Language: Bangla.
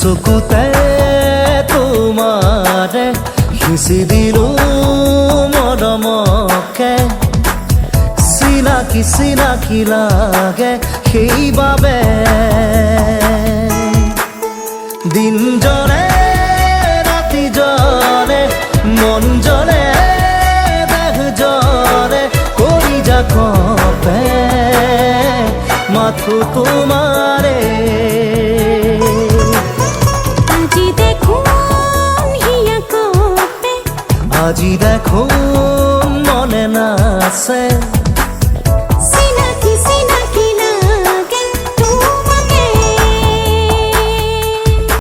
চকুতে তোমাৰে সিঁচি দিলো মৰমকে চিনাকি চিনাকি লাগে সেইবাবে দিন জ্বলে ৰাতি জ্বলে মন জ্বলে দেহ জ্বলে কলিজা কঁপে মাথো তোমাৰে আজি দেখো মনে নাচে